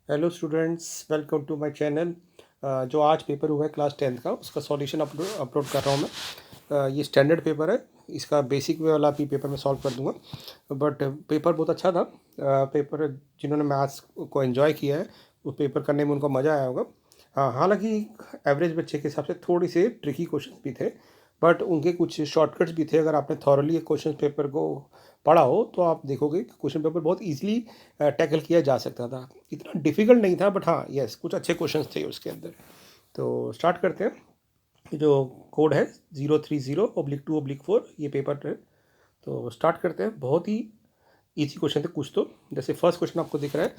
Hello students, welcome to my channel. जो आज paper हुआ है क्लास 10th का, उसका सॉल्यूशन अपलोड कर रहा हूँ मैं। ये स्टैंडर्ड पेपर है, इसका बेसिक वाला भी पेपर मैं सॉल्व कर दूंगा। बट पेपर बहुत अच्छा था। पेपर जिन्होंने मैथ्स को एंजॉय किया है, वो पेपर करने में उनको मज़ा आया होगा। हाँ, हालांकि एवरेज बच्चे के हिसाब से थोड़ी से ट्रिकी क्वेश्चन भी थे, बट उनके कुछ शॉर्टकट्स भी थे। अगर आपने थॉरली क्वेश्चन पेपर को पढ़ा हो तो आप देखोगे कि क्वेश्चन पेपर बहुत इजीली टैकल किया जा सकता था। इतना डिफ़िकल्ट नहीं था, बट हाँ यस, कुछ अच्छे क्वेश्चंस थे उसके अंदर। तो स्टार्ट करते हैं। ये जो कोड है 030/2/4, ये पेपर है। तो स्टार्ट करते हैं। बहुत ही इजी क्वेश्चन थे कुछ तो। जैसे फर्स्ट क्वेश्चन आपको दिख रहा है,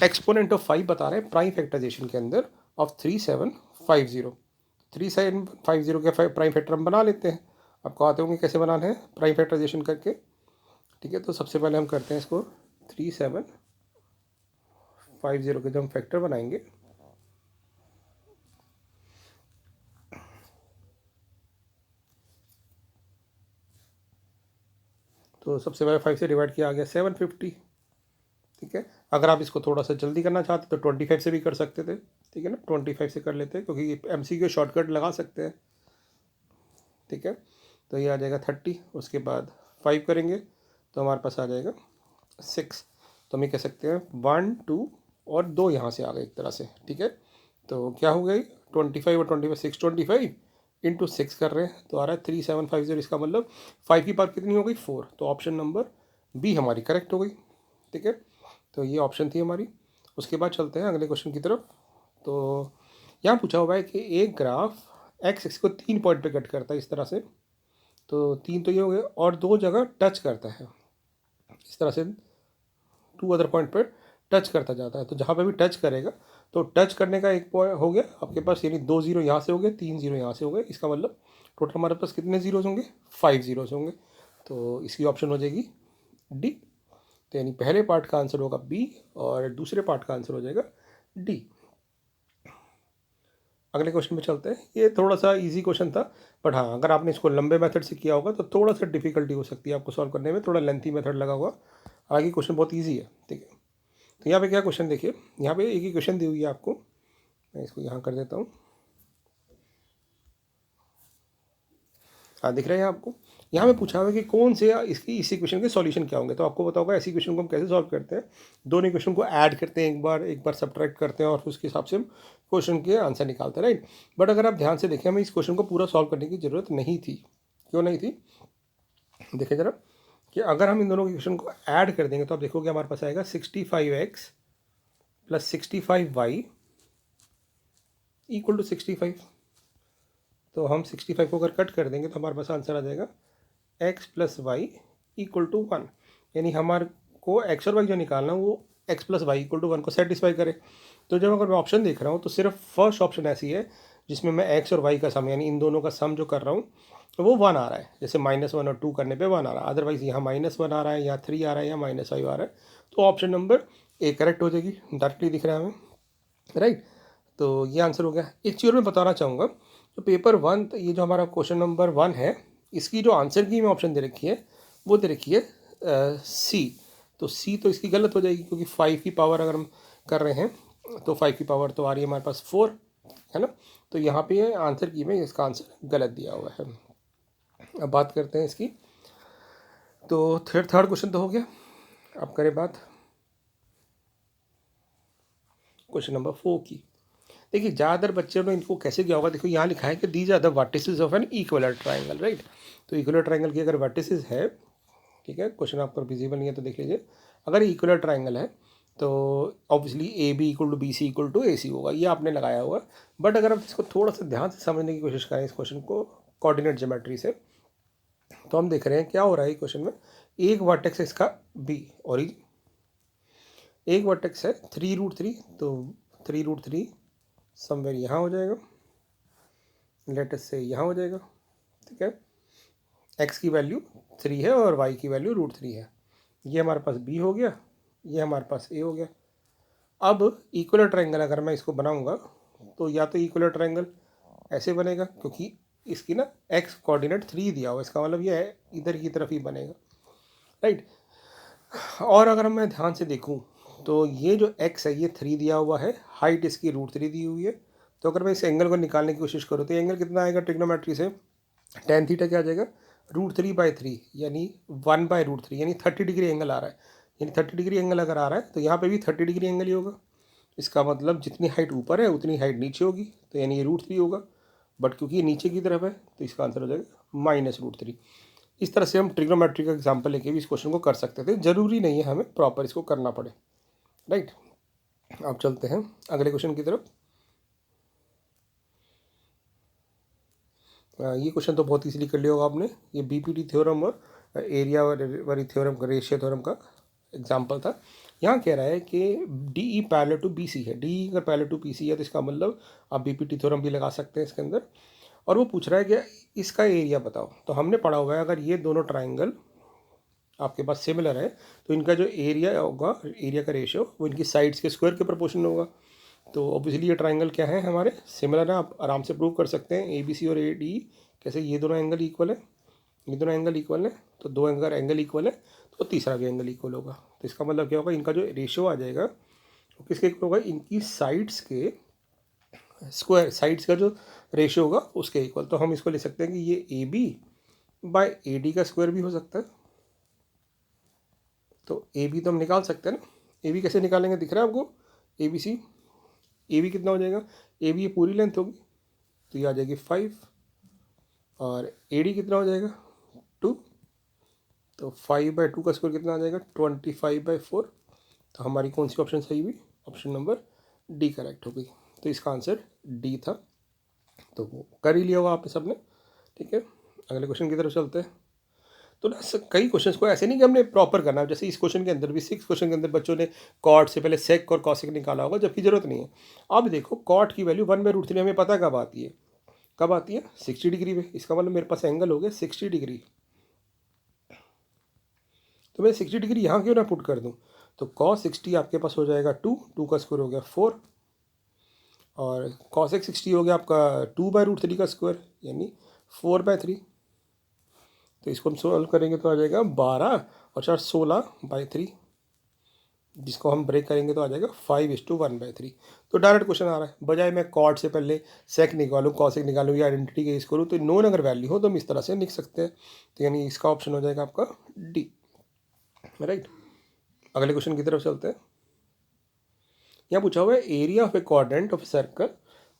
एक्सपोनेंट ऑफ 5 बता रहे हैं प्राइम फैक्टराइजेशन के अंदर ऑफ 3750। 3750 के प्राइम फैक्टर हम बना लेते हैं। आपको आते होंगे कैसे बनाना है प्राइम फैक्टराइजेशन करके। ठीक है, तो सबसे पहले हम करते हैं इसको 3750 के जब हम फैक्टर बनाएंगे तो सबसे पहले 5 से डिवाइड किया, आ गया 750। ठीक है, अगर आप इसको थोड़ा सा जल्दी करना चाहते तो 25 से भी कर सकते थे। ठीक है ना, 25 से कर लेते हैं क्योंकि MCQ शॉर्टकट लगा सकते हैं। ठीक है, तो ये आ जाएगा 30। उसके बाद 5 करेंगे तो हमारे पास आ जाएगा 6। तो हम ये कह सकते हैं 1 2 और 2 यहाँ से आ गए एक तरह से। ठीक है, तो क्या हो गई 25 और 25, 625 इंटू 6 कर रहे हैं तो आ रहा है 3750। इसका मतलब 5 की पावर कितनी हो गई, 4। तो ऑप्शन नंबर बी हमारी करेक्ट हो गई। ठीक है, तो ये ऑप्शन थी हमारी। उसके बाद चलते हैं अगले क्वेश्चन की तरफ। तो यहाँ पूछा हुआ है कि एक ग्राफ एक्स एक्स को 3 पॉइंट पे कट करता है इस तरह से। तो 3 तो ये हो गए और 2 जगह टच करता है इस तरह से। 2 अदर पॉइंट पर टच करता जाता है, तो जहाँ पे भी टच करेगा तो टच करने का एक पॉइंट हो गया आपके पास, यानी 2 जीरो यहाँ से हो गए, 3 जीरो यहाँ से हो गए। इसका मतलब टोटल हमारे पास कितने जीरोज होंगे, 5 जीरोज होंगे। तो इसकी ऑप्शन हो जाएगी डी। तो यानी पहले पार्ट का आंसर होगा बी और दूसरे पार्ट का आंसर हो जाएगा डी। अगले क्वेश्चन पे चलते हैं। ये थोड़ा सा इजी क्वेश्चन था, बट हाँ अगर आपने इसको लंबे मेथड से किया होगा तो थोड़ा सा डिफिकल्टी हो सकती है आपको सॉल्व करने में, थोड़ा लेंथी मेथड लगा हुआ। आगे क्वेश्चन बहुत ईजी है। ठीक है, तो यहाँ पे क्या क्वेश्चन देखिए, यहाँ पे एक ही क्वेश्चन दी हुई है आपको। मैं इसको यहाँ कर देता हूँ। हाँ, दिख रहा है आपको। यहाँ पे पूछा हुआ है कि कौन से इसकी इस इक्वेशन के सॉल्यूशन क्या होंगे। तो आपको पता होगा ऐसी क्वेश्चन को हम कैसे सॉल्व करते हैं। दोनों इक्वेशन को ऐड करते हैं, एक बार सब्ट्रैक्ट करते हैं और उसके हिसाब से हम क्वेश्चन के आंसर निकालते हैं, राइट। बट अगर आप ध्यान से देखें, हमें इस क्वेश्चन को पूरा सॉल्व करने की ज़रूरत नहीं थी। क्यों नहीं थी, देखें ज़रा। कि अगर हम इन दोनों इक्वेशन को ऐड कर देंगे तो आप देखोगे हमारे पास आएगा 65x plus 65y equal to 65। तो हम 65 को अगर कट कर देंगे तो हमारे पास आंसर आ जाएगा x plus y equal to 1। यानी हमारे को x और y जो निकालना है वो x plus y equal to 1 को सेटिस्फाई करे। तो जब अगर मैं ऑप्शन देख रहा हूँ तो सिर्फ फर्स्ट ऑप्शन ऐसी है जिसमें मैं x और y का सम, यानी इन दोनों का सम जो कर रहा हूँ तो वो 1 आ रहा है। जैसे -1 और 2 करने पे 1 आ रहा है, अदरवाइज यहाँ -1 आ रहा है, यहाँ 3 आ रहा है, या -5 आ रहा है। तो ऑप्शन नंबर ए करेक्ट हो जाएगी, डायरेक्टली दिख रहा है हमें, राइट। तो ये आंसर हो गया। एक चीज़ और मैं बताना चाहूँगा, जो पेपर 1, ये जो हमारा क्वेश्चन नंबर 1 है, इसकी जो आंसर की में ऑप्शन दे रखी है वो दे रखी है सी। तो सी तो इसकी गलत हो जाएगी क्योंकि 5 की पावर अगर हम कर रहे हैं तो 5 की पावर तो आ रही है हमारे पास 4, है ना। तो यहाँ पे आंसर की में इसका आंसर गलत दिया हुआ है। अब बात करते हैं इसकी। तो थर्ड क्वेश्चन तो हो गया। अब करें बात क्वेश्चन नंबर 4 की। देखिए ज़्यादातर बच्चों ने इनको कैसे किया होगा, देखो यहाँ लिखा है कि these are the vertices of an equilateral triangle, right. तो इक्वलर ट्राइंगल की अगर वर्टिसेस है, ठीक है, क्वेश्चन आपको विजिबल नहीं है तो देख लीजिए। अगर इक्वलर ट्राइंगल है तो obviously A B equal to B C equal to A C होगा, ये आपने लगाया होगा। बट अगर आप इसको थोड़ा सा ध्यान से समझने की कोशिश करें इस क्वेश्चन को कोऑर्डिनेट ज्योमेट्री से, तो हम देख रहे हैं क्या हो रहा है क्वेश्चन में। एक वर्टेक्स है इसका बी, और एक वर्टेक्स है 3√3, तो 3√3 समवेयर यहाँ हो जाएगा, लेटस से यहाँ हो जाएगा। ठीक है, x की वैल्यू 3 है और y की वैल्यू √3 है। ये हमारे पास b हो गया, ये हमारे पास a हो गया। अब इक्वलर ट्रायंगल अगर मैं इसको बनाऊंगा तो या तो इक्वलर ट्रायंगल ऐसे बनेगा, क्योंकि इसकी ना x कोऑर्डिनेट 3 दिया हुआ, इसका मतलब ये इधर की तरफ ही बनेगा, राइट। और अगर मैं ध्यान से देखूं तो ये जो x है ये 3 दिया हुआ है, हाइट इसकी √3 दी हुई है। तो अगर मैं इस एंगल को निकालने की कोशिश करूँ तो एंगल कितना आएगा ट्रिग्नोमेट्री से, tan थीटा क्या आ जाएगा, √3/3 यानी 1/√3 यानी 30 डिग्री एंगल आ रहा है। यानी 30 डिग्री एंगल अगर आ रहा है तो यहाँ पे भी 30 डिग्री एंगल ही होगा। इसका मतलब जितनी हाइट ऊपर है उतनी हाइट नीचे होगी, तो यानी ये √3 होगा। बट क्योंकि ये नीचे की तरफ है तो इसका आंसर हो जाएगा -√3। इस तरह से हम ट्रिग्नोमेट्री का एग्जाम्पल लेके भी इस क्वेश्चन को कर सकते थे, ज़रूरी नहीं है हमें प्रॉपर इसको करना पड़े, राइट। अब चलते हैं अगले क्वेश्चन की तरफ। ये क्वेश्चन तो बहुत इजीली कर लिया होगा आपने। ये बीपीटी थ्योरम और एरिया वाली थ्योरम का, रेशियो थ्योरम का एग्जाम्पल था। यहाँ कह रहा है कि D E parallel to B C है। डी अगर पैरेलल टू बी सी है तो इसका मतलब आप बीपीटी थ्योरम भी लगा सकते हैं इसके अंदर। और वो पूछ रहा है कि इसका एरिया बताओ। तो हमने पढ़ा हुआ है अगर ये दोनों ट्राइंगल आपके पास सिमिलर है तो इनका जो एरिया होगा, एरिया का रेशियो, वो इनकी साइड्स के स्क्वायर के प्रोपोर्शन होगा। तो ऑब्वियसली ये ट्राइंगल क्या है, हमारे सिमिलर है। आप आराम से प्रूव कर सकते हैं ए बी सी और ए डी कैसे ये दोनों एंगल इक्वल है, ये दोनों एंगल इक्वल है। तो दो अगर एंगल इक्वल है तो तीसरा भी एंगल इक्वल होगा। तो इसका मतलब क्या होगा, इनका जो रेशियो आ जाएगा वो किसके इक्वल होगा, इनकी साइड्स के स्क्वायर, साइड्स का जो रेशियो होगा उसके इक्वल। तो हम इसको ले सकते हैं कि ये A B by A D का स्क्वायर भी हो सकता है। तो ए बी तो हम निकाल सकते हैं ना। ए बी कैसे निकालेंगे, दिख रहा है आपको, A B C. A B कितना हो जाएगा, ए बी ये पूरी लेंथ होगी तो ये आ जाएगी 5, और ए डी कितना हो जाएगा 2। तो 5/2 का स्क्वायर कितना आ जाएगा 25/4। तो हमारी कौन सी ऑप्शन सही हुई, ऑप्शन नंबर डी करेक्ट हो गई। तो इसका आंसर डी था। तो वो कर ही लिया होगा आपने सबने, ठीक है। अगले क्वेश्चन की तरफ चलते हैं। तो ना कई क्वेश्चंस को ऐसे नहीं कि हमने प्रॉपर करना है। जैसे इस क्वेश्चन के अंदर भी, 6 क्वेश्चन के अंदर बच्चों ने कॉट से पहले सेक और कॉसेक निकाला होगा, जबकि जरूरत नहीं है। अब देखो कॉट की वैल्यू 1/√3 हमें पता कब आती है, कब आती है 60 डिग्री में। इसका मतलब मेरे पास एंगल हो गया 60 डिग्री। तो मैं 60 डिग्री यहाँ क्यों ना पुट कर दूँ। तो cos 60 आपके पास हो जाएगा 2 का स्क्वायर हो गया 4, और cosec 60 हो गया आपका 2/√3 का स्क्वायर यानी 4/3। तो इसको हम सॉल्व करेंगे तो आ जाएगा 12 और 4 16/3, जिसको हम ब्रेक करेंगे तो आ जाएगा 5:1/3। तो डायरेक्ट क्वेश्चन आ रहा है, बजाय मैं कॉट से पहले सेक निकालूँ, कॉसेक निकालूँ या आइडेंटिटी केस करूँ, तो नोन अगर वैल्यू हो तो हम इस तरह से लिख सकते हैं। तो यानी इसका ऑप्शन हो जाएगा आपका डी, राइट। अगले क्वेश्चन की तरफ चलते हैं। यहाँ पूछा हुआ है area of a quadrant of a circle,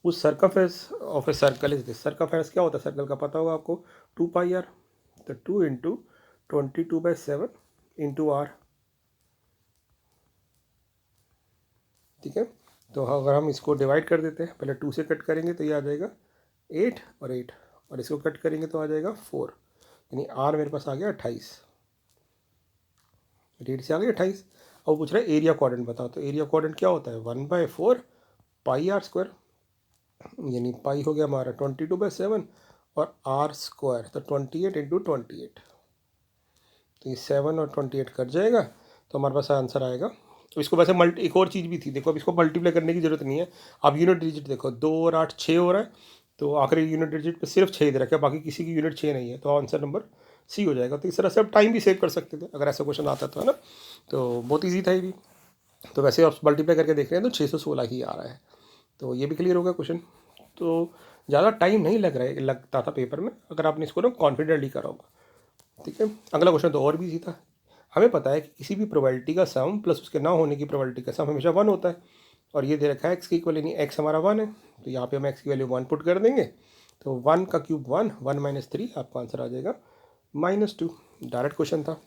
उस circumference of a circle is this. Circumference क्या होता है सर्कल का, पता होगा आपको, 2πr। तो 2 × 22/7 × r, ठीक है। तो अगर हम इसको डिवाइड कर देते हैं, पहले 2 से कट करेंगे तो ये आ जाएगा 8 और 8, और इसको कट करेंगे तो आ जाएगा 4, यानी r मेरे पास आ गया 28। 8 से आ गया 28। अब पूछ रहा है एरिया क्वाड्रेंट बताओ। तो एरिया क्वाड्रेंट क्या होता है, 1/4 πr², यानी पाई हो गया हमारा 22/7 और r स्क्वायर, तो 28 × 28। तो ये 7 और 28 कट जाएगा तो हमारे पास आंसर आएगा। तो इसको वैसे एक और चीज़ भी थी, देखो अब इसको मल्टीप्लाई करने की जरूरत नहीं है। अब यूनिट डिजिट देखो, 2 और 8 6 हो रहा है, तो आखिरी यूनिट डिजिट पे सिर्फ 6 दे रखा है, बाकी किसी की यूनिट 6 नहीं है, तो आंसर नंबर सी हो जाएगा। तो इस तरह से आप टाइम भी सेव कर सकते थे अगर ऐसा क्वेश्चन आता था, है ना। तो बहुत ईजी था ये भी। तो वैसे आप मल्टीप्लाई करके देख रहे हैं तो 616 ही आ रहा है। तो ये भी क्लियर होगा क्वेश्चन। तो ज़्यादा टाइम नहीं लगता था पेपर में अगर आपने इसको ना कॉन्फिडेंटली करा होगा, ठीक है। अगला क्वेश्चन तो और भी इजी था। हमें पता है कि किसी भी प्रोबेबिलिटी का सम प्लस उसके ना होने की प्रोबेबिलिटी का सम हमेशा 1 होता है, और ये दे रखा है एक्स की इक्वल, यानी एक्स हमारा 1 है। तो यहाँ पे हम एक्स की वैल्यू 1 पुट कर देंगे, तो 1 का क्यूब 1, 1 - 3, आपका आंसर आ जाएगा -2। डायरेक्ट क्वेश्चन था।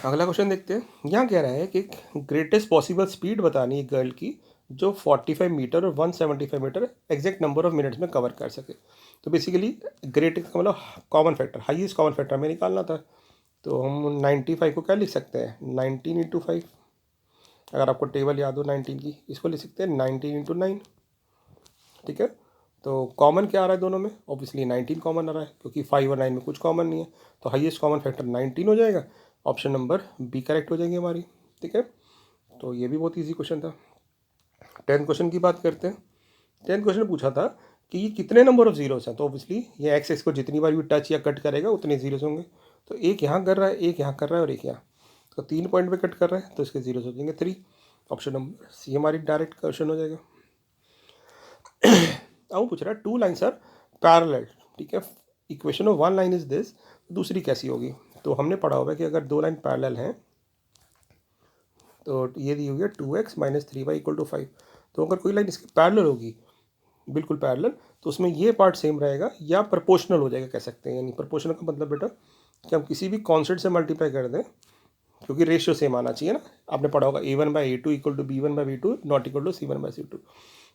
अगला क्वेश्चन देखते हैं। यहाँ कह रहा है कि ग्रेटेस्ट पॉसिबल स्पीड बतानी है गर्ल की जो 45 मीटर और 175 metre exact number of minutes में कवर कर सके। तो बेसिकली ग्रेटेस्ट का मतलब common factor, highest common factor हमें निकालना था। तो हम 95 को क्या लिख सकते हैं, 19 × 5। अगर आपको टेबल याद हो 19 की, इसको लिख सकते हैं 19 × 9, ठीक है। तो कॉमन क्या आ रहा है दोनों में, ऑब्वियसली 19 कॉमन आ रहा है, क्योंकि 5 और 9 में कुछ कॉमन नहीं है। तो हाईएस्ट कॉमन फैक्टर 19 हो जाएगा, ऑप्शन नंबर बी करेक्ट हो जाएंगे हमारी, ठीक है। तो ये भी बहुत ईजी क्वेश्चन था। 10th क्वेश्चन की बात करते हैं। 10th क्वेश्चन पूछा था कि ये कितने नंबर ऑफ जीरोस हैं। तो ऑब्वियसली ये एक्स को जितनी बार भी टच या कट करेगा उतने जीरोस होंगे। तो एक यहाँ कर रहा है, एक यहाँ कर रहा है और एक यहाँ। तो 3 पॉइंट पे कट कर रहे हैं तो इसके जीरो हो जाएंगे 3। ऑप्शन नंबर सी हमारी डायरेक्ट क्वेश्चन हो जाएगा। अब पूछ रहा है 2 लाइन्स आर पैरेलल, ठीक है, equation of 1 line is this, दूसरी कैसी होगी। तो हमने पढ़ा होगा कि अगर 2 लाइन पैरेलल हैं तो ये दी हुई है 2x - 3y = 5। तो अगर कोई लाइन इसकी पैरेलल होगी, बिल्कुल पैरेलल, तो उसमें ये पार्ट सेम रहेगा या प्रोपोर्शनल हो जाएगा कह सकते हैं। यानी प्रोपोर्शनल का मतलब बेटा कि हम किसी भी कॉन्स्टेंट से मल्टीप्लाई कर दें, क्योंकि रेशियो सेम आना चाहिए ना। आपने पढ़ा होगा a1/a2 = b1/b2 not equal to c1/c2।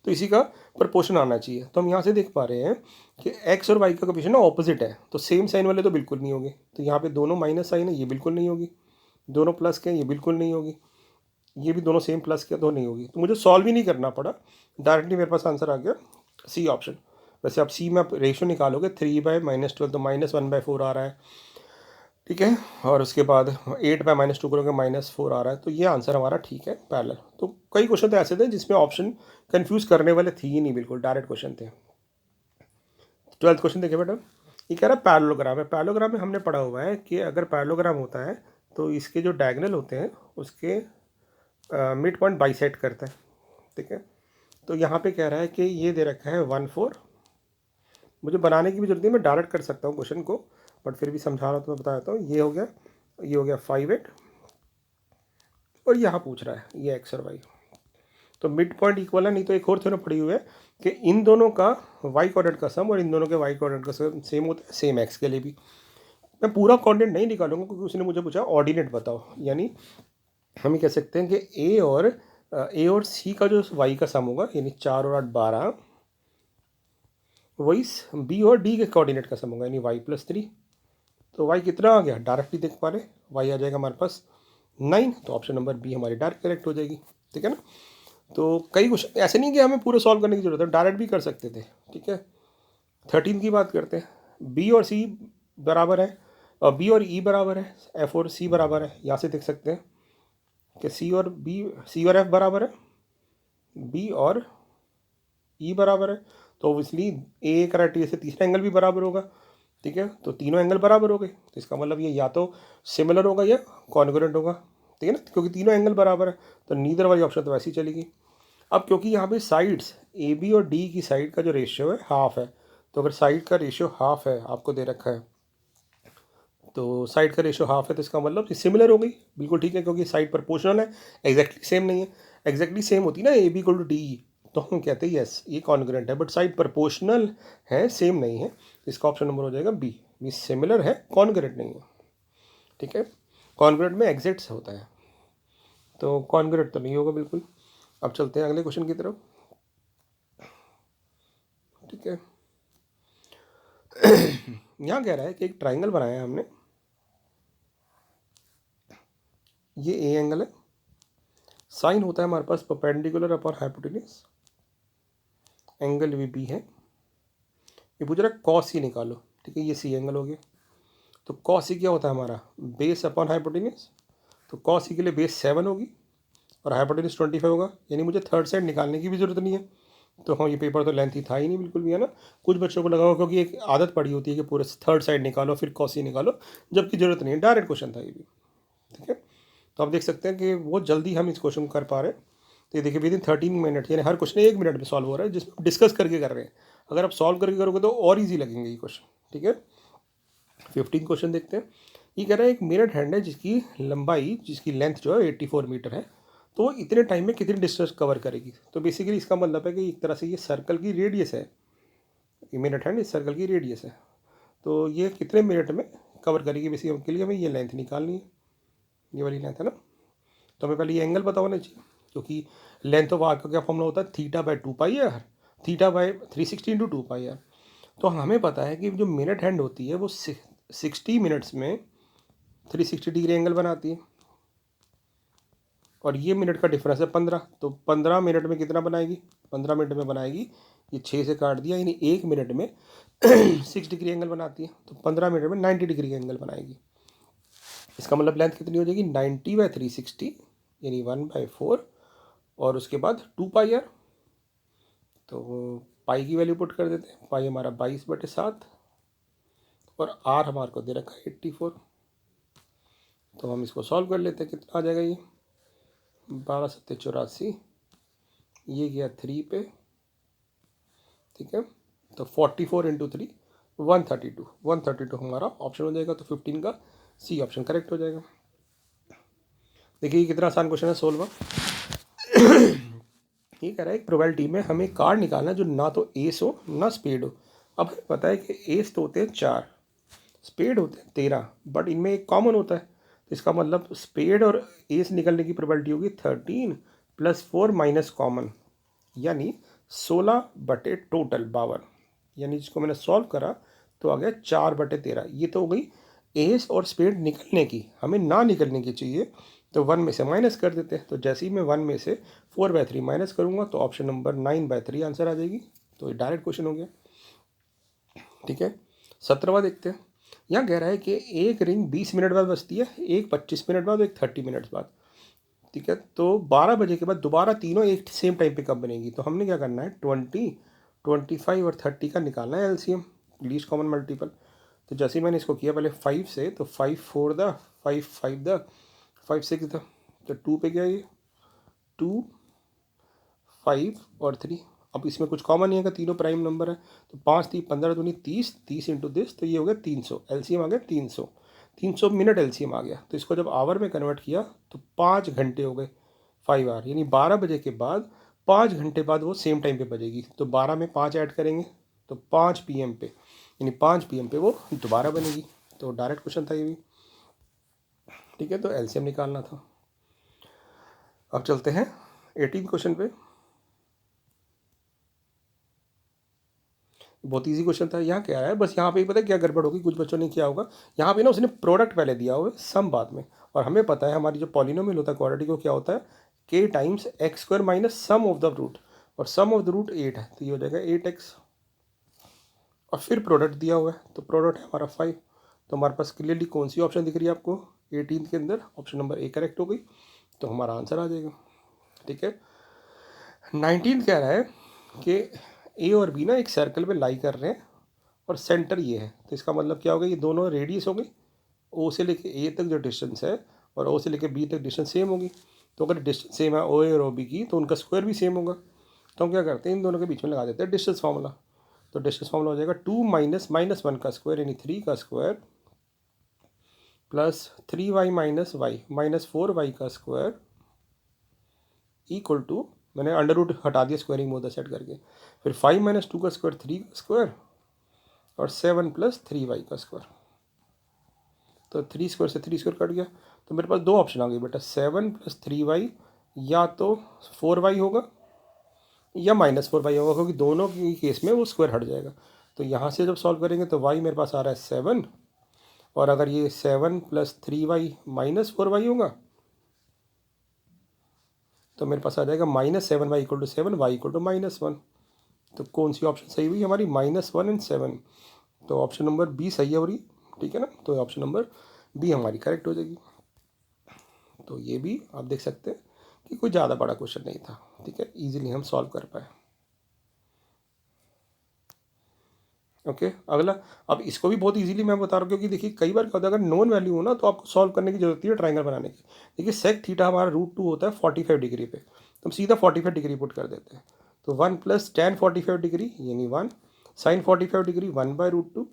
तो इसी का प्रोपोर्शन आना चाहिए। तो हम यहाँ से देख पा रहे हैं कि x और y का कोएफिशिएंट ना ऑपोजिट है, तो सेम साइन वाले तो बिल्कुल नहीं होंगे। तो यहाँ पे दोनों माइनस साइन है, ये बिल्कुल नहीं होगी। दोनों प्लस के हैं, ये बिल्कुल नहीं होगी। ये भी दोनों सेम प्लस के तो नहीं होगी। तो मुझे सॉल्व ही नहीं करना पड़ा, डायरेक्टली मेरे पास आंसर आ गया सी ऑप्शन। वैसे आप सी में आप रेशियो निकालोगे 3/-12 तो -1/4 आ रहा है, ठीक है। और उसके बाद 8/-2 करोगे -4 आ रहा है। तो ये आंसर हमारा ठीक है, पैरेलल। तो कई क्वेश्चन तो ऐसे थे जिसमें ऑप्शन कंफ्यूज करने वाले थे ही नहीं, बिल्कुल डायरेक्ट क्वेश्चन थे। 12th क्वेश्चन देखिए बेटा, ये कह रहा है पैरेललोग्राम है। पैरेललोग्राम में हमने पढ़ा हुआ है कि अगर पैरेललोग्राम होता है तो इसके जो डायगोनल होते हैं उसके मिड पॉइंट बाइसेक्ट करता है, ठीक है। तो यहाँ पे कह रहा है कि ये दे रखा है 1 4। मुझे बनाने की भी जरूरत नहीं, मैं डायरेक्ट कर सकता हूँ क्वेश्चन को, बट फिर भी समझा रहा हूँ तो मैं बता देता हूँ। ये हो गया, ये हो गया 5 8, और यहाँ पूछ रहा है ये x और y। तो मिड पॉइंट इक्वल है, नहीं तो एक और थ्योरम पड़ी हुई है कि इन दोनों का y कोऑर्डिनेट का सम और इन दोनों के y कोऑर्डिनेट का सम सेम होता है, सेम x के लिए भी। मैं पूरा कोऑर्डिनेट नहीं निकालूंगा क्योंकि उसने मुझे पूछा ऑर्डिनेट बताओ। यानी हम ये कह सकते हैं कि ए और सी का जो y का सम होगा, यानी 4 और 8 12, वही बी और डी के कोऑर्डिनेट का सम होगा, यानी y + 3। तो y कितना आ गया, डायरेक्टली देख पा रहे, y आ जाएगा हमारे पास 9। तो ऑप्शन नंबर बी हमारी डायरेक्ट करेक्ट हो जाएगी, ठीक है ना। तो कई क्वेश्चन ऐसे नहीं कि हमें पूरे सॉल्व करने की जरूरत है, डायरेक्ट भी कर सकते थे, ठीक है। 13 की बात करते हैं, बी और सी बराबर है, और बी और ई बराबर है, एफ और सी बराबर है। यहाँ से देख सकते हैं कि सी और एफ बराबर है, बी और ई बराबर है। तो ऑब्वियसली ए क्राइटेरिया से तीसरा एंगल भी बराबर होगा, ठीक है। तो तीनों एंगल बराबर हो गए, तो इसका मतलब ये या तो सिमिलर होगा या कॉन्ग्रुएंट होगा, ठीक है ना, क्योंकि तीनों एंगल बराबर है। तो नीदर वाली ऑप्शन तो वैसी चलेगी। अब क्योंकि यहाँ पे साइड्स ए बी और डी की साइड का जो रेशियो है हाफ है, तो अगर साइड का रेशियो हाफ है, आपको दे रखा है, तो साइड का रेशियो हाफ है, तो इसका मतलब सिमिलर हो गई, बिल्कुल ठीक है, क्योंकि साइड प्रोपोर्शनल है, एग्जैक्टली सेम नहीं है। एग्जैक्टली सेम होती ना ए बी = डी, तो हम कहते हैं यस ये कॉन्ग्रुएंट है, बट साइड प्रोपोर्शनल है, सेम नहीं है। इसका ऑप्शन नंबर हो जाएगा बी, भी सिमिलर है, कॉन्ग्रुएंट नहीं है, ठीक है। कॉन्ग्रुएंट में एग्जैक्ट होता है, तो कॉन्ग्रुएंट तो नहीं होगा बिल्कुल। अब चलते हैं अगले क्वेश्चन की तरफ, ठीक है। यहाँ कह रहा है कि एक ट्राइंगल बनाया है हमने, ये ए एंगल है, साइन होता है हमारे पास परपेंडिकुलर अपॉन हाइपोटेन्यूज, एंगल भी बी है। ये पूछ रहा है कॉस सी निकालो, ठीक है, ये सी एंगल हो गया। तो कॉस सी क्या होता है हमारा, बेस अपॉन हाइपोटेन्यूज। तो कॉस सी के लिए बेस 7 होगी और हाइपोटेन्यूज 25 होगा, यानी मुझे थर्ड साइड निकालने की भी जरूरत नहीं है। तो हाँ, ये पेपर तो लेंथ ही था ही नहीं बिल्कुल भी, है ना। कुछ बच्चों को लगा होगा क्योंकि एक आदत पड़ी होती है कि पूरे थर्ड साइड निकालो फिर कॉस सी निकालो, जबकि जरूरत नहीं है, डायरेक्ट क्वेश्चन था ये भी, ठीक है। तो आप देख सकते हैं कि बहुत जल्दी हम इस क्वेश्चन को कर पा रहे हैं। तो ये देखिए विदिन 13 मिनट, यानी हर क्वेश्चन 1 मिनट में सॉल्व हो रहा है, जिसमें डिस्कस करके कर रहे हैं। अगर आप सॉल्व करके करोगे तो और ईजी लगेंगे ये क्वेश्चन, ठीक है। 15 क्वेश्चन देखते हैं। ये कह रहा है एक मिरर हैंड है जिसकी लंबाई, जिसकी लेंथ जो है 84 मीटर है, तो वो इतने टाइम में कितनी डिस्टेंस कवर करेगी। तो बेसिकली इसका मतलब है कि एक तरह से ये सर्कल की रेडियस है, ये मिनट हैंड इस सर्कल की रेडियस है, तो ये कितने मिनट में कवर करेगी। बेसिकली के लिए हमें ये लेंथ निकालनी है, ये वाली लेंथ है ना। तो हमें पहले ये एंगल पता होना चाहिए, क्योंकि लेंथ ऑफ आर्क का क्या फॉर्मूला होता है, θ/2πr, θ/360 × 2πr। तो हमें पता है कि जो मिनट हैंड होती है वो 60 मिनट्स में 360 डिग्री एंगल बनाती है, और ये मिनट का डिफरेंस है 15। तो 15 मिनट में कितना बनाएगी, 15 मिनट में बनाएगी, ये 6 से काट दिया, यानी 1 मिनट में 6 डिग्री एंगल बनाती है, तो 15 मिनट में 90 डिग्री एंगल बनाएगी। इसका मतलब लेंथ कितनी हो जाएगी, 90/360, यानी 1/4, और उसके बाद 2πr। तो पाई की वैल्यू पुट कर देते हैं, पाई हमारा 22/7, और आर हमारे को दे रखा है 84, तो हम इसको सॉल्व कर लेते हैं। कितना आ जाएगा ये 12 सत्ते 84, ये गया 3 पे, ठीक है। तो 44 इंटू 3 132 हमारा ऑप्शन हो जाएगा। तो 15 का सी ऑप्शन करेक्ट हो जाएगा। देखिए कितना आसान क्वेश्चन है, 16वां। ये कह रहा है एक प्रोबेबिलिटी में हमें कार्ड निकालना जो ना तो एस हो ना स्पेड हो। अब हमें पता है कि एस तो होते हैं 4, स्पेड होते हैं 13, बट इनमें एक कॉमन होता है। तो इसका मतलब स्पेड और एस निकलने की प्रोबेबिलिटी होगी 13 + 4 माइनस कॉमन, यानी 16 बटे टोटल 52, यानी जिसको मैंने सॉल्व करा तो आ गया 4/13। ये तो हो गई एस और स्पेड निकलने की, हमें ना निकलने की चाहिए तो 1 में से माइनस कर देते हैं। तो जैसे ही मैं 1 में से 4/3 माइनस करूँगा तो ऑप्शन नंबर 9/3 आंसर आ जाएगी। तो ये डायरेक्ट क्वेश्चन हो गया, ठीक है। 17वां देखते हैं। यहाँ कह रहा है कि एक रिंग 20 मिनट बाद बजती है, एक 25 मिनट बाद, एक 30 मिनट बाद, ठीक है। तो 12 बजे के बाद दोबारा तीनों एक सेम टाइम पे कब बनेगी। तो हमने क्या करना है 20, 25 और 30 का निकालना है एलसीएम, लीस्ट कॉमन मल्टीपल। तो जैसे ही मैंने इसको किया पहले 5 से, तो 5 4 द 5 5 द 5 6 द, तो 2 पे गया ये 2 5 और 3। अब इसमें कुछ कॉमन नहीं है, तीनों प्राइम नंबर है। तो 5 3 15 दूनी 30, 30 इंटू दिस, तो ये हो गया 300, एलसीएम आ गया 300। 300 मिनट एलसीएम आ गया। तो इसको जब आवर में कन्वर्ट किया तो 5 घंटे हो गए, 5 आवर, यानी 12 बजे के बाद 5 घंटे बाद वो सेम टाइम पे बजेगी। तो 12 में 5 ऐड करेंगे तो 5 PM पे, यानी 5 PM पे वो दोबारा बनेगी। तो डायरेक्ट क्वेश्चन था ये भी, ठीक है। तो एलसीएम निकालना था। अब चलते हैं 18 क्वेश्चन पे। बहुत इजी क्वेश्चन था। यहाँ क्या है, बस यहाँ पे पता है क्या गड़बड़ होगी, कुछ बच्चों ने किया होगा, यहाँ पे ना उसने प्रोडक्ट पहले दिया हुआ है, सम बाद में। और हमें पता है हमारी जो पॉलिनोमियल होता है क्वाड्रेटिक को क्या होता है, k times x² minus sum of the root, और सम ऑफ द रूट 8 है, तो ये हो जाएगा 8x। और फिर प्रोडक्ट दिया हुआ है, तो प्रोडक्ट है हमारा 5। तो हमारे पास क्लियरली कौन सी ऑप्शन दिख रही है आपको 18 के अंदर, ऑप्शन नंबर ए करेक्ट हो गई। तो हमारा आंसर आ जाएगा, ठीक है। 19 कह रहा है कि ए और बी ना एक सर्कल में लाई कर रहे हैं और सेंटर ये है। तो इसका मतलब क्या होगा, ये दोनों रेडियस हो गई, ओ से लेके ए तक जो डिस्टेंस है और ओ से लेके बी तक डिस्टेंस सेम होगी। तो अगर डिस्टेंस सेम है ओ ए और ओ बी की, तो उनका स्क्वायर भी सेम होगा। तो हम क्या करते हैं, इन दोनों के बीच में लगा देते हैं डिस्टेंस फार्मूला। तो डिस्टेंस फार्मूला हो जाएगा 2 माइनस -1 का स्क्वायर, यानी 3 का square, plus 3y minus y minus 4y का स्क्वायर, इक्वल टू, मैंने अंडर रूट हटा दिया स्क्वायरिंग मोड सेट करके, फिर 5 - 2 का स्क्वायर 3 का स्क्वायर, और 7 + 3y का स्क्वायर। तो 3 स्क्वायर से 3 स्क्वायर कट गया। तो मेरे पास दो ऑप्शन आ गए बेटा, 7 + 3y, या तो 4y होगा या -4y होगा, क्योंकि दोनों की केस में वो स्क्वायर हट जाएगा। तो यहाँ से जब सॉल्व करेंगे तो y मेरे पास आ रहा है 7, और अगर ये 7 + 3y माइनस 4y होगा तो मेरे पास आ जाएगा -7y = 7, y = -1। तो कौन सी ऑप्शन सही हुई हमारी, -1 और 7। तो ऑप्शन नंबर बी सही है हमारी, ठीक है ना। तो ऑप्शन नंबर बी हमारी करेक्ट हो जाएगी। तो ये भी आप देख सकते हैं कि कोई ज़्यादा बड़ा क्वेश्चन नहीं था, ठीक है, इजीली हम सॉल्व कर पाए। ओके, अगला। अब इसको भी बहुत इजीली मैं बता रहा हूँ, क्योंकि देखिए कई बार क्या होता है, अगर नॉन वैल्यू हो ना तो आपको सॉल्व करने की जरूरत है ट्राइंगल बनाने की। देखिए सेक थीटा हमारा √2 होता है 45 डिग्री पे, तो हम सीधा 45 डिग्री पुट कर देते हैं। तो 1 + tan 45 डिग्री यानी 1, sin 45 डिग्री 1/√2,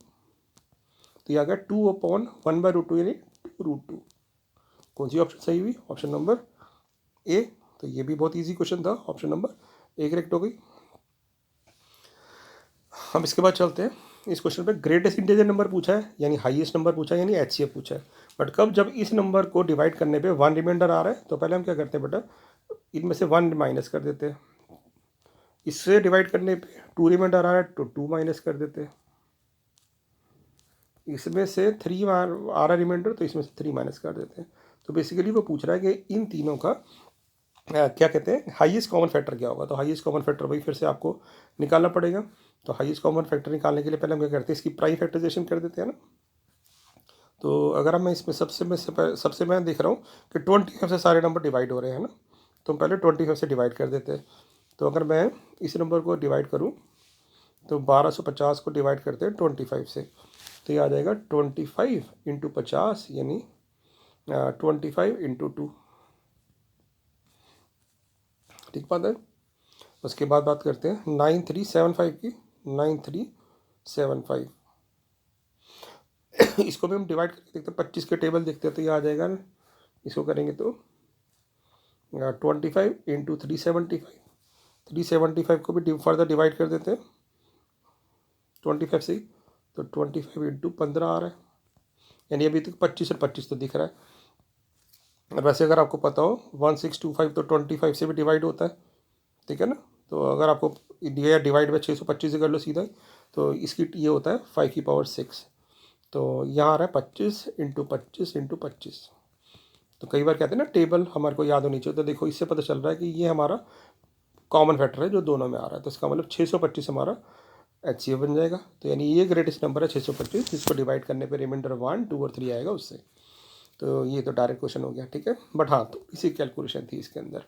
तो ये आ गया 2/1/√2 यानी 2√2। कौन सी ऑप्शन सही हुई, ऑप्शन नंबर ए। तो ये भी बहुत ईजी क्वेश्चन था, ऑप्शन नंबर ए करेक्ट हो गई। हम इसके बाद चलते हैं इस क्वेश्चन पे। ग्रेटेस्ट इंटीजर नंबर पूछा है, यानी हाईएस्ट नंबर पूछा है, यानी HCF पूछा है। बट कब, जब इस नंबर को डिवाइड करने पे 1 रिमाइंडर आ रहा है, तो पहले हम क्या करते हैं बेटा, इनमें से 1 माइनस कर देते हैं। इससे डिवाइड करने पे 2 रिमाइंडर आ रहा है तो 2 माइनस कर देते हैं। इसमें से 3 आ रहा रिमाइंडर, तो इसमें से 3 माइनस कर देते हैं। तो बेसिकली वो पूछ रहा है कि इन तीनों का क्या कहते हैं, हाईएस्ट कॉमन फैक्टर क्या होगा। तो हाईएस्ट कॉमन फैक्टर वही फिर से आपको निकालना पड़ेगा। तो हाईएस्ट कॉमन फैक्टर निकालने के लिए पहले हम क्या करते हैं, इसकी प्राइम फैक्टराइजेशन कर देते हैं ना। तो अगर मैं इसमें सबसे मैं देख रहा हूँ कि 25 से सारे नंबर डिवाइड हो रहे हैं ना, तो हम पहले 25 से डिवाइड कर देते हैं। तो अगर मैं इस नंबर को डिवाइड करूँ तो 1250 को डिवाइड करते हैं 25 से, तो ये आ जाएगा 25 × 50 यानी 25 × 2, ठीक बात है। उसके बाद बात करते हैं 9375 की, 9375 इसको भी हम डिवाइड करके देखते हैं, 25 के टेबल देखते हैं तो ये आ जाएगा ना, इसको करेंगे तो 25 × 375, 375 को भी फर्दर डिवाइड कर देते हैं 25 से ही, तो 25 × 15 आ रहा है, यानी अभी तक 25 और 25 तो दिख रहा है। और वैसे अगर आपको पता हो 1625 तो 25 से भी डिवाइड होता है, ठीक है ना। तो अगर आपको दिया डिवाइड बाई 625 से कर लो सीधा ही, तो इसकी ये होता है 5⁶। तो यहाँ आ रहा है 25 × 25 × 25। तो कई बार कहते हैं ना टेबल हमारे को याद होनी चाहिए, तो देखो इससे पता चल रहा है कि ये हमारा कॉमन फैक्टर है जो दोनों में आ रहा है, तो इसका मतलब 625 हमारा HCF बन जाएगा। तो यानी ये ग्रेटेस्ट नंबर है 625, जिसको डिवाइड करने पे रिमाइंडर 1, 2 और 3 आएगा उससे। तो ये तो डायरेक्ट क्वेश्चन हो गया, ठीक है। बट हाँ, तो इसी कैलकुलेशन थी इसके अंदर।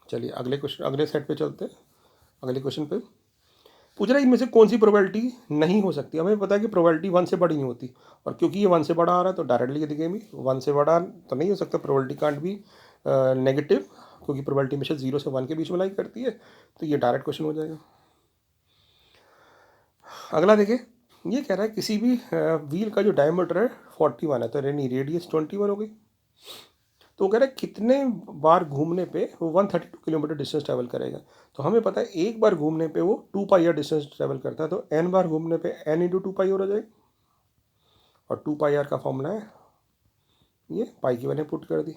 चलिए अगले क्वेश्चन, अगले सेट पे चलते हैं। अगले क्वेश्चन पे पूछ रहा है इनमें से कौन सी प्रोबेबिलिटी नहीं हो सकती। हमें पता है कि प्रोबेबिलिटी 1 से बड़ी नहीं होती, और क्योंकि ये 1 से बड़ा आ रहा है तो डायरेक्टली ये दिखेगी 1 से बड़ा तो नहीं हो सकता, प्रोबेबिलिटी कांट भी नेगेटिव, क्योंकि प्रोबेबिलिटी हमेशा 0 से 1 के बीच में लाई करती है, तो ये डायरेक्ट क्वेश्चन हो जाएगा। अगला देखिए, ये कह रहा है किसी भी व्हील का जो डायमीटर है 41 है, तो यानी रेडियस 21 हो गई। तो वो कह रहा है कितने बार घूमने पे वो 132 किलोमीटर डिस्टेंस ट्रैवल करेगा। तो हमें पता है एक बार घूमने पे वो 2πr डिस्टेंस ट्रैवल करता है, तो n बार घूमने पे n × 2π हो जाएगा, और 2πr का फॉर्मूला है ये, पाई की मैंने पुट कर दी।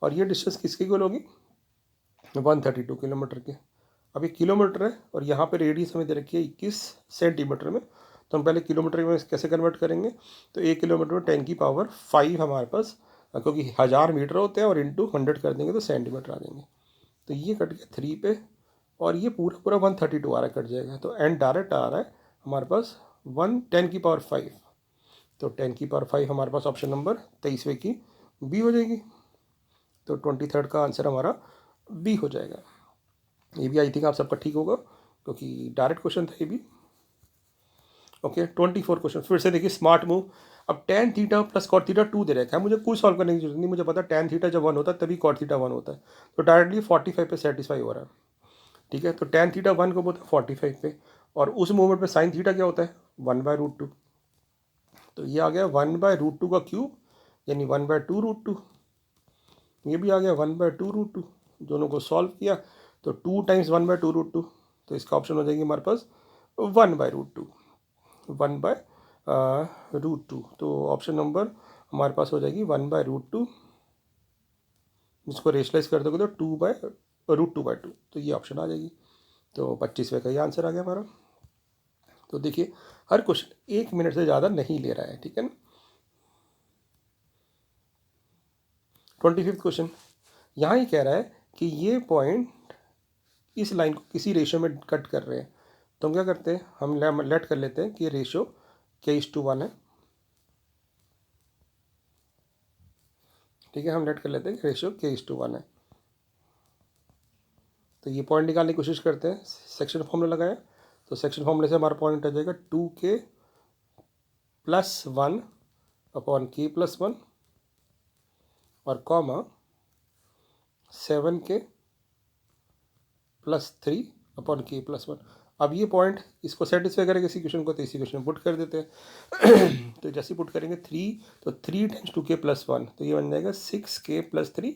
और ये डिस्टेंस किसकी इक्वल होगी, 132 किलोमीटर की। अब ये किलोमीटर है और यहाँ पे रेडियस हमें दे रखी है 21 सेंटीमीटर में, तो हम पहले किलोमीटर में कैसे कन्वर्ट करेंगे, तो 1 किलोमीटर में 10⁵ हमारे पास, क्योंकि 1000 मीटर होते हैं, और इंटू 100 कर देंगे तो सेंटीमीटर आ जाएंगे। तो ये कट गया 3 पे, और ये पूरा पूरा 132 आ रहा है, कट जाएगा, तो एंड डायरेक्ट आ रहा है हमारे पास 10⁵। तो 10⁵ हमारे पास ऑप्शन नंबर 23वें की बी हो जाएगी। तो 23rd का आंसर हमारा बी हो जाएगा। ये भी आई थिंक आप सबका ठीक होगा, क्योंकि डायरेक्ट क्वेश्चन था ये भी। ओके, 24 क्वेश्चन फिर से देखिए, स्मार्ट मूव। अब tan theta plus cot theta 2 दे रखा है, मुझे कुछ सॉल्व करने की जरूरत नहीं, मुझे पता है tan थीटा जब 1 होता है तभी cot थीटा 1 होता है, तो डायरेक्टली 45 पे सेटिस्फाई हो रहा है, ठीक है। तो tan थीटा 1 को बोलते हैं 45 पे, और उस मूवमेंट पे sin थीटा क्या होता है 1/√2, तो ये आ गया 1/√2 का क्यूब, यानी 1/2√2। ये भी आ गया 1/2√2, दोनों को सॉल्व किया तो 2 टाइम्स 1/2√2, तो इसका ऑप्शन हो जाएगी हमारे पास 1/√2, 1/√2। तो ऑप्शन नंबर हमारे पास हो जाएगी 1/√2, जिसको रेशलाइज कर दोगे तो 2/√2/2, तो ये ऑप्शन आ जाएगी। तो 25वें का ये आंसर आ गया हमारा। तो देखिए हर क्वेश्चन 1 मिनट से ज़्यादा नहीं ले रहा है, ठीक है ना। 25th क्वेश्चन, यहाँ ही कह रहा है कि ये पॉइंट इस लाइन को किसी रेशियो में कट कर रहे हैं, तो हम क्या करते हैं, हम लेट कर लेते हैं कि ये रेशियो k/1 है, ठीक है, हम लेट कर लेते हैं कि रेशियो k/1 है। तो ये पॉइंट निकालने की कोशिश करते हैं, सेक्शन फॉर्मूला लगाया, तो सेक्शन फॉर्मूले से हमारा पॉइंट आ जाएगा 2k+1/k+1 और कॉमा 7k+3/k+1। अब ये पॉइंट इसको सेटिस्फाई करेगा इसी क्वेश्चन को, तो इसी क्वेश्चन में पुट कर देते हैं। तो जैसे पुट करेंगे 3, तो 3 टाइम्स 2k+1, तो ये बन जाएगा 6k+3,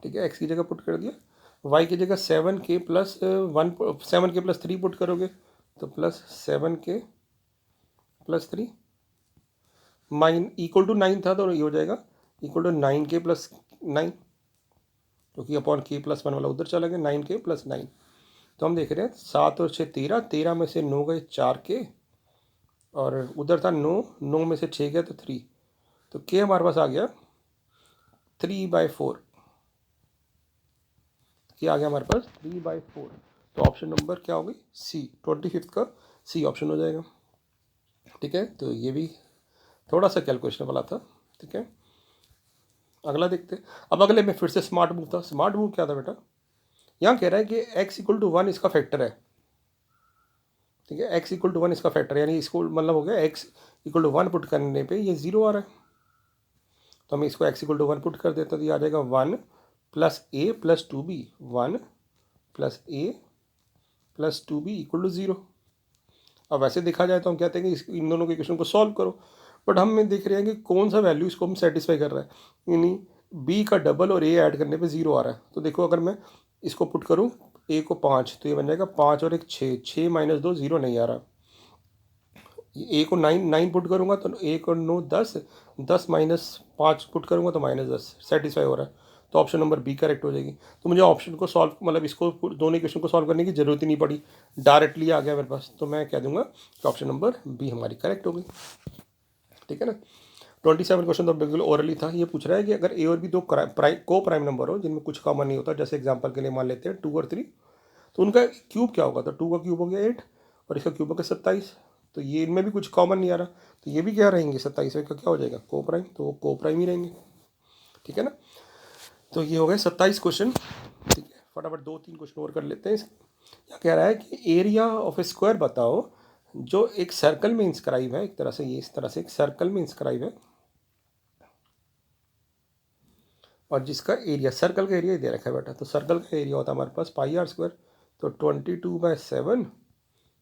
ठीक है। एक्स की जगह पुट कर दिया, वाई की जगह 7k+3 पुट करोगे तो +7k+3 इक्वल टू 9 था, तो ये हो जाएगा इक्वल टू 9k+9, क्योंकि अपॉन k+1 वाला उधर चला गया, 9k+9। तो हम देख रहे हैं 7 और 6 13, 13 में से 9 गए 4k, और उधर था 9, 9 में से 6 गया तो 3, तो k हमारे पास आ गया 3/4, क्या आ गया हमारे पास 3/4। तो ऑप्शन नंबर क्या होगी सी, 25th का सी ऑप्शन हो जाएगा, ठीक है। तो ये भी थोड़ा सा कैलकुलेशन वाला था, ठीक है। अगला देखते हैं। अब अगले में फिर से स्मार्ट मूव था। स्मार्ट मूव क्या था बेटा, यहाँ कह रहा है कि x = 1 इसका फैक्टर है, ठीक है। x इक्वल टू 1 इसका फैक्टर, यानी इसको मतलब हो गया x इक्वल टू 1 पुट करने पे ये 0 आ रहा है, तो हम इसको x इक्वल टू 1 पुट कर देते हैं, तो ये आ जाएगा 1 plus A plus 2b, 1 plus A plus 2b equal to 0। अब वैसे देखा जाए तो हम कहते हैं कि इन दोनों के इक्वेशन को सॉल्व करो, बट हम देख रहे हैं कि कौन सा वैल्यू इसको हम सेटिस्फाई कर रहा है, यानी b का डबल और a ऐड करने पे 0 आ रहा है। तो देखो अगर मैं इसको पुट करूँ a को 5, तो ये बन जाएगा 5 और 1 6, 6 माइनस 2 0 नहीं आ रहा। ए को 9 पुट करूँगा तो 1 और 9 10, 10 माइनस 5 पुट करूँगा तो -10, सेटिस्फाई हो रहा है, तो ऑप्शन नंबर बी करेक्ट हो जाएगी। तो मुझे ऑप्शन को सॉल्व मतलब इसको दोनों इक्वेशन को सॉल्व करने की ज़रूरत ही नहीं पड़ी, डायरेक्टली आ गया मेरे पास, तो मैं कह दूंगा कि ऑप्शन नंबर बी हमारी करेक्ट हो गई। ठीक है ना। 27 क्वेश्चन तो बिल्कुल ओरली था। ये पूछ रहा है कि अगर ए और बी दो को प्राइम नंबर हो जिनमें कुछ कॉमन नहीं होता, जैसे एग्जाम्पल के लिए मान लेते हैं 2 और 3, तो उनका क्यूब क्या होगा, तो 2 का क्यूब हो गया 8 और इसका क्यूब हो गया 27, तो ये इनमें भी कुछ कॉमन नहीं आ रहा, तो ये भी क्या रहेंगे 27 का क्या हो जाएगा को प्राइम, तो वो को प्राइम ही रहेंगे। ठीक है ना। तो ये हो गए 27 क्वेश्चन। ठीक है, फटाफट 2-3 क्वेश्चन और कर लेते हैं। क्या कह रहा है कि एरिया ऑफ ए स्क्वायर बताओ जो एक सर्कल में इंस्क्राइब है, एक तरह से ये इस तरह से एक सर्कल में इंस्क्राइब है और जिसका एरिया, सर्कल का एरिया दे रखा है बेटा, तो सर्कल का एरिया होता है हमारे पास पाई आर स्क्वायर, तो 22/7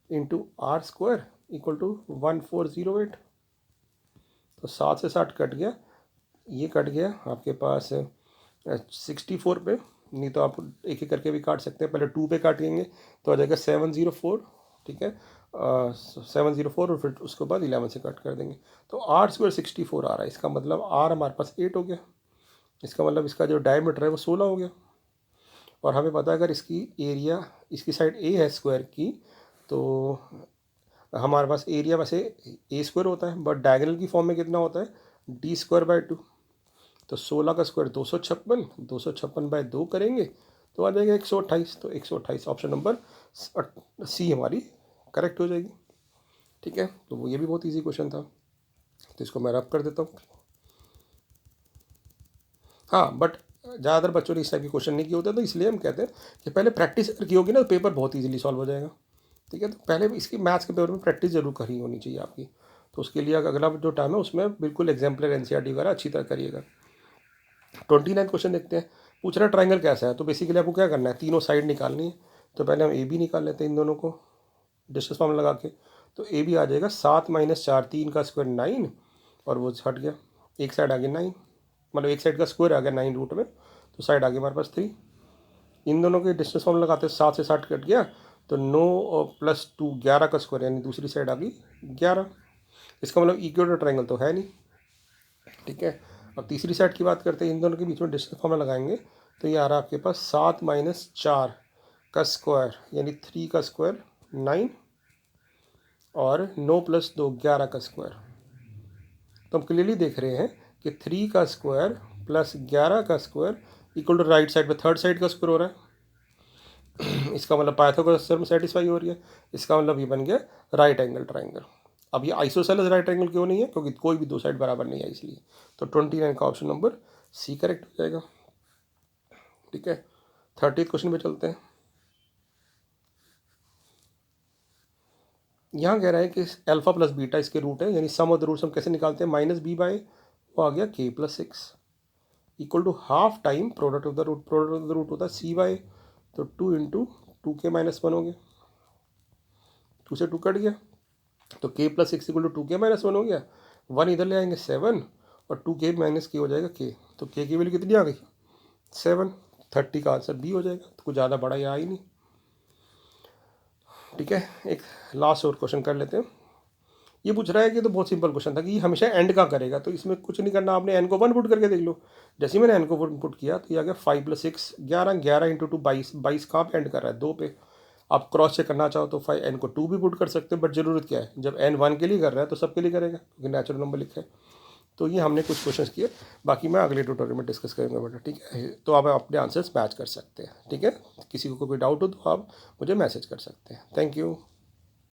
into R square equal to 1408, तो 7 से 60 कट गया, ये कट गया आपके पास 64 पे, नहीं तो आप एक एक करके भी काट सकते हैं, पहले 2 पे काटेंगे तो आ जाएगा 704। ठीक है, 704 और फिर उसके बाद 11 से कट कर देंगे, तो आर स्क्वायर 64 आ रहा है, इसका मतलब आर हमारे पास 8 हो गया, इसका मतलब इसका जो डायमीटर है वो 16 हो गया। और हमें पता है अगर इसकी एरिया, इसकी साइड ए है स्क्वायर की, तो हमारे पास एरिया वैसे ए स्क्वायर होता है, बट डायगोनल की फॉर्म में कितना होता है d²/2, तो 16 का स्क्वायर 256, 256/2 करेंगे तो आ जाएगा 128, तो 128 ऑप्शन नंबर सी हमारी करेक्ट हो जाएगी। ठीक है, तो वो ये भी बहुत इजी क्वेश्चन था, तो इसको मैं रब कर देता हूँ। हाँ, बट ज़्यादातर बच्चों ने इस टाइप के क्वेश्चन नहीं किए होते, तो इसलिए हम कहते हैं कि पहले प्रैक्टिस की होगी ना, तो पेपर बहुत ईजिली सॉल्व हो जाएगा। ठीक है, तो पहले इसकी मैथ्स के पेपर में प्रैक्टिस जरूर करी होनी चाहिए आपकी, तो उसके लिए अगला जो टाइम है उसमें बिल्कुल एग्जाम्पलर एनसीईआरटी वगैरह अच्छी तरह करिएगा। 29 क्वेश्चन देखते हैं। पूछ रहा है ट्राइंगल कैसा है, तो बेसिकली आपको क्या करना है, तीनों साइड निकालनी है, तो पहले हम ए बी निकाल लेते हैं इन दोनों को डिस्टेंस फॉर्म लगा के, तो ए बी आ जाएगा 7 - 4, 3 का स्क्वायर 9 और वो हट गया, एक साइड आ गया 9, मतलब एक साइड का स्क्वायर आ गया 9 रूट में, तो साइड आ गई हमारे पास 3। इन दोनों के डिस्टेंस फॉर्म लगाते हैं, 7 से 60 कट गया, तो 9 और +2 11 का स्क्वायर, यानी दूसरी साइड आ गई 11, इसका मतलब इक्वेटर ट्राइंगल तो है नहीं। ठीक है, अब तीसरी साइड की बात करते हैं, इन दोनों के बीच में डिस्टेंस फॉर्मूला लगाएंगे, तो ये आ रहा है आपके पास 7 - 4 का स्क्वायर, यानी 3 का स्क्वायर 9 और 9 + 2 11 का स्क्वायर, तो हम क्लियरली देख रहे हैं कि 3 का स्क्वायर प्लस 11 का square equal to right side में थर्ड साइड का स्क्वायर हो रहा है। इसका मतलब पाइथागोरस थ्योरम सेटिस्फाई हो रही है, इसका मतलब ये बन गया राइट एंगल ट्राइंगल। अब ये आइसोसेलेस राइट एंगल क्यों नहीं है, क्योंकि कोई भी दो साइड बराबर नहीं है, इसलिए तो 29 का ऑप्शन नंबर सी करेक्ट हो जाएगा। ठीक है, 30 क्वेश्चन पे चलते हैं। यहाँ कह रहा है कि अल्फा प्लस बीटा इसके रूट है, यानी सम ऑफ द रूट्स हम कैसे निकालते हैं, -b/, वो आ गया k+6 equal to half time product of the root, product of the root होता है c/, तो 2 × 2k-1 हो गया, 2 से 2 कट गया, तो k+6 इक्वल टू 2k-1 हो गया, 1 इधर ले आएंगे 7 और 2k - k हो जाएगा k, तो k की वैल्यू कितनी आ गई 7, 30 का आंसर बी हो जाएगा, तो कुछ ज़्यादा बड़ा यहाँ ही नहीं। ठीक है, एक लास्ट और क्वेश्चन कर लेते हैं। ये पूछ रहा है कि तो बहुत सिंपल क्वेश्चन था कि ये हमेशा एंड का करेगा, तो इसमें कुछ नहीं करना, आपने एन को 1 पुट करके देख लो। जैसे ही मैंने एन को 1 पुट किया तो ये आ गया 5 + 6 11, 11 × 2 22, 22 कहाँ पे एंड कर रहा है 2 पे। आप क्रॉस चेक करना चाहो तो 5 एन को 2 भी पुट कर सकते हो, बट ज़रूरत क्या है, जब एन 1 के लिए कर रहा है तो सबके लिए करेगा, क्योंकि नेचुरल नंबर लिखा है। तो ये हमने कुछ क्वेश्चंस किए, बाकी मैं अगले ट्यूटोरियल में डिस्कस करूँगा बेटा। ठीक है, तो आप अपने आंसर्स मैच कर सकते हैं। ठीक है, किसी को कोई डाउट हो तो आप मुझे मैसेज कर सकते हैं। Thank you.